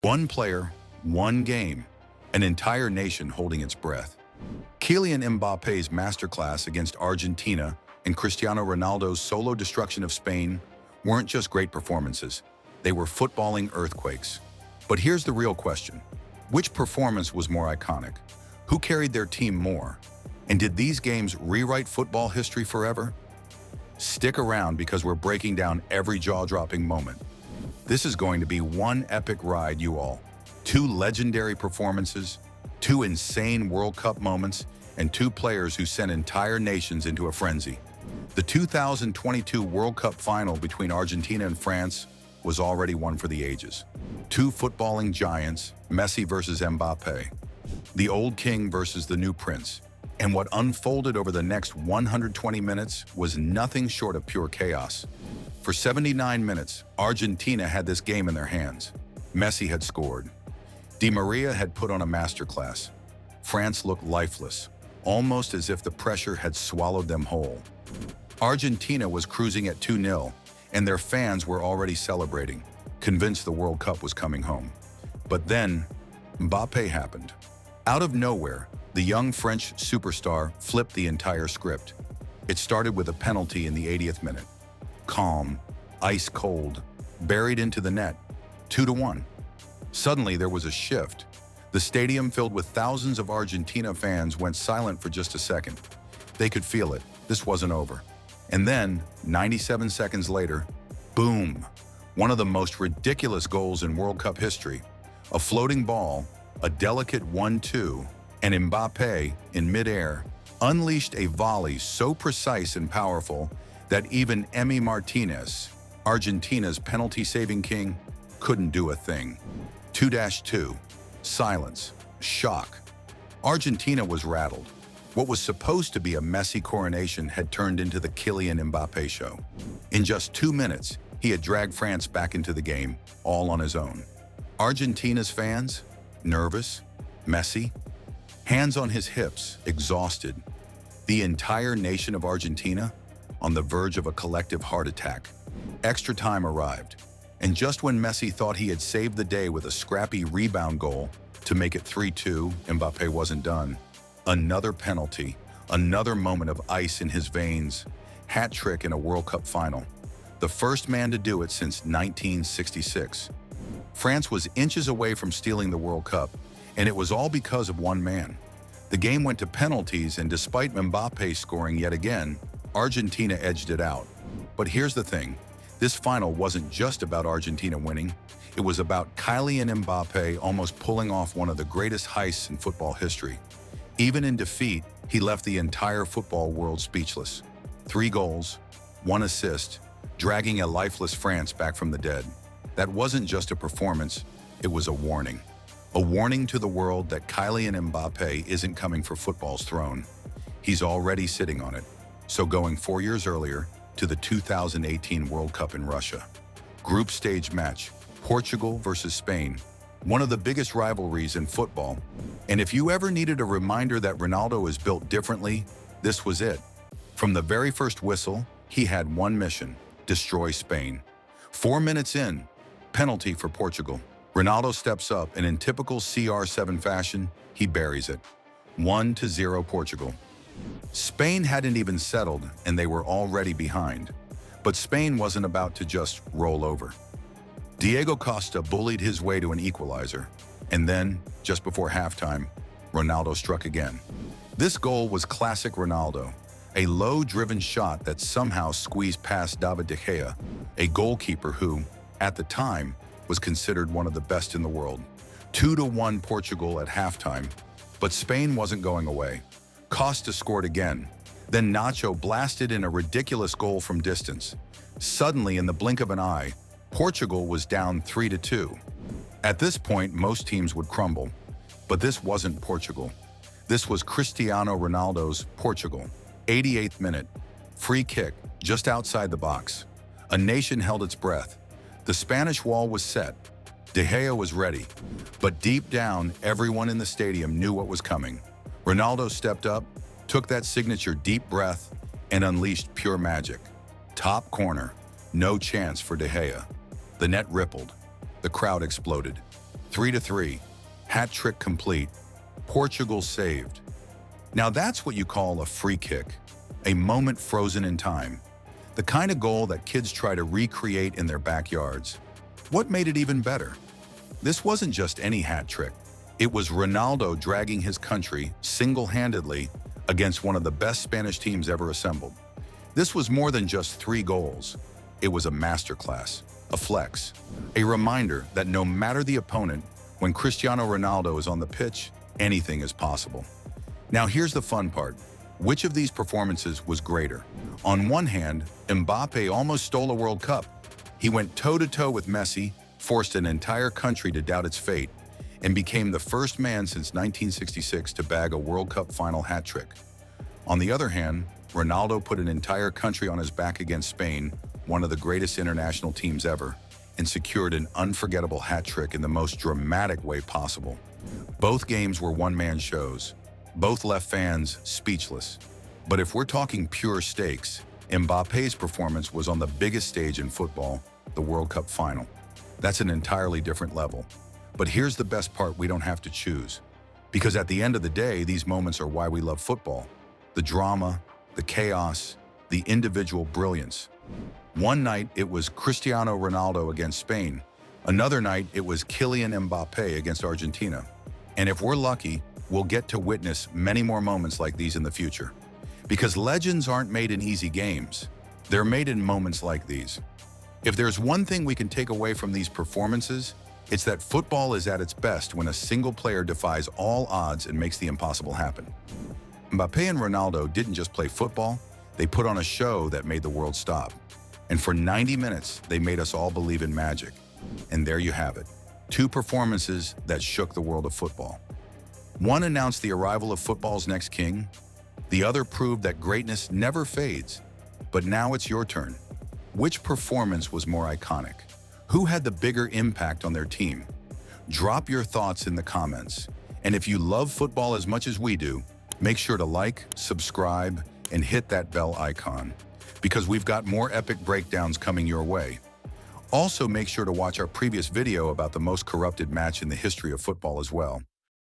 One player, one game, an entire nation holding its breath. Kylian Mbappe's masterclass against Argentina and Cristiano Ronaldo's solo destruction of Spain weren't just great performances, they were footballing earthquakes. But here's the real question. Which performance was more iconic? Who carried their team more? And did these games rewrite football history forever? Stick around because we're breaking down every jaw-dropping moment. This is going to be one epic ride, you all. Two legendary performances, two insane World Cup moments, and two players who sent entire nations into a frenzy. The 2022 World Cup final between Argentina and France was already one for the ages. Two footballing giants, Messi versus Mbappe. The old king versus the new prince. And what unfolded over the next 120 minutes was nothing short of pure chaos. For 79 minutes, Argentina had this game in their hands. Messi had scored. Di Maria had put on a masterclass. France looked lifeless, almost as if the pressure had swallowed them whole. Argentina was cruising at 2-0, and their fans were already celebrating, convinced the World Cup was coming home. But then, Mbappe happened. Out of nowhere, the young French superstar flipped the entire script. It started with a penalty in the 80th minute. Calm, ice cold, buried into the net, 2-1. Suddenly there was a shift. The stadium filled with thousands of Argentina fans went silent for just a second. They could feel it. This wasn't over. And then, 97 seconds later, boom! One of the most ridiculous goals in World Cup history. A floating ball, a delicate 1-2, and Mbappe, in midair, unleashed a volley so precise and powerful that even Emi Martinez, Argentina's penalty-saving king, couldn't do a thing. 2-2. Silence. Shock. Argentina was rattled. What was supposed to be a messy coronation had turned into the Kylian Mbappe show. In just 2 minutes, he had dragged France back into the game, all on his own. Argentina's fans? Nervous? Messy? Hands on his hips, exhausted. The entire nation of Argentina on the verge of a collective heart attack. Extra time arrived, and just when Messi thought he had saved the day with a scrappy rebound goal to make it 3-2, Mbappe wasn't done. Another penalty, another moment of ice in his veins. Hat trick in a World Cup final. The first man to do it since 1966. France was inches away from stealing the World Cup, and it was all because of one man. The game went to penalties, and despite Mbappe scoring yet again, Argentina edged it out. But here's the thing. This final wasn't just about Argentina winning. It was about Kylian Mbappe almost pulling off one of the greatest heists in football history. Even in defeat, he left the entire football world speechless. 3 goals, 1 assist, dragging a lifeless France back from the dead. That wasn't just a performance, it was a warning. A warning to the world that Kylian Mbappe isn't coming for football's throne. He's already sitting on it. So going 4 years earlier to the 2018 World Cup in Russia. Group stage match, Portugal versus Spain. One of the biggest rivalries in football. And if you ever needed a reminder that Ronaldo is built differently, this was it. From the very first whistle, he had one mission: destroy Spain. 4 minutes in, penalty for Portugal. Ronaldo steps up, and in typical CR7 fashion, he buries it. 1-0 Portugal. Spain hadn't even settled, and they were already behind. But Spain wasn't about to just roll over. Diego Costa bullied his way to an equalizer, and then, just before halftime, Ronaldo struck again. This goal was classic Ronaldo, a low-driven shot that somehow squeezed past David de Gea, a goalkeeper who, at the time, was considered one of the best in the world. 2-1 Portugal at halftime, but Spain wasn't going away. Costa scored again. Then Nacho blasted in a ridiculous goal from distance. Suddenly, in the blink of an eye, Portugal was down 3-2. At this point, most teams would crumble. But this wasn't Portugal. This was Cristiano Ronaldo's Portugal. 88th minute. Free kick, just outside the box. A nation held its breath. The Spanish wall was set. De Gea was ready. But deep down, everyone in the stadium knew what was coming. Ronaldo stepped up, took that signature deep breath, and unleashed pure magic. Top corner, no chance for De Gea. The net rippled. The crowd exploded. 3-3. Hat trick complete. Portugal saved. Now that's what you call a free kick, a moment frozen in time. The kind of goal that kids try to recreate in their backyards. What made it even better? This wasn't just any hat trick. It was Ronaldo dragging his country single-handedly against one of the best Spanish teams ever assembled. This was more than just 3 goals. It was a masterclass, a flex, a reminder that no matter the opponent, when Cristiano Ronaldo is on the pitch, anything is possible. Now here's the fun part. Which of these performances was greater? On one hand, Mbappe almost stole a World Cup. He went toe-to-toe with Messi, forced an entire country to doubt its fate, and became the first man since 1966 to bag a World Cup final hat trick. On the other hand, Ronaldo put an entire country on his back against Spain, one of the greatest international teams ever, and secured an unforgettable hat trick in the most dramatic way possible. Both games were one-man shows. Both left fans speechless. But if we're talking pure stakes, Mbappe's performance was on the biggest stage in football, the World Cup final. That's an entirely different level. But here's the best part: we don't have to choose. Because at the end of the day, these moments are why we love football. The drama, the chaos, the individual brilliance. One night it was Cristiano Ronaldo against Spain. Another night it was Kylian Mbappe against Argentina. And if we're lucky, we'll get to witness many more moments like these in the future. Because legends aren't made in easy games. They're made in moments like these. If there's one thing we can take away from these performances, it's that football is at its best when a single player defies all odds and makes the impossible happen. Mbappe and Ronaldo didn't just play football, they put on a show that made the world stop. And for 90 minutes, they made us all believe in magic. And there you have it. 2 performances that shook the world of football. One announced the arrival of football's next king. The other proved that greatness never fades. But now it's your turn. Which performance was more iconic? Who had the bigger impact on their team? Drop your thoughts in the comments. And if you love football as much as we do, make sure to like, subscribe, and hit that bell icon, because we've got more epic breakdowns coming your way. Also, make sure to watch our previous video about the most corrupted match in the history of football as well.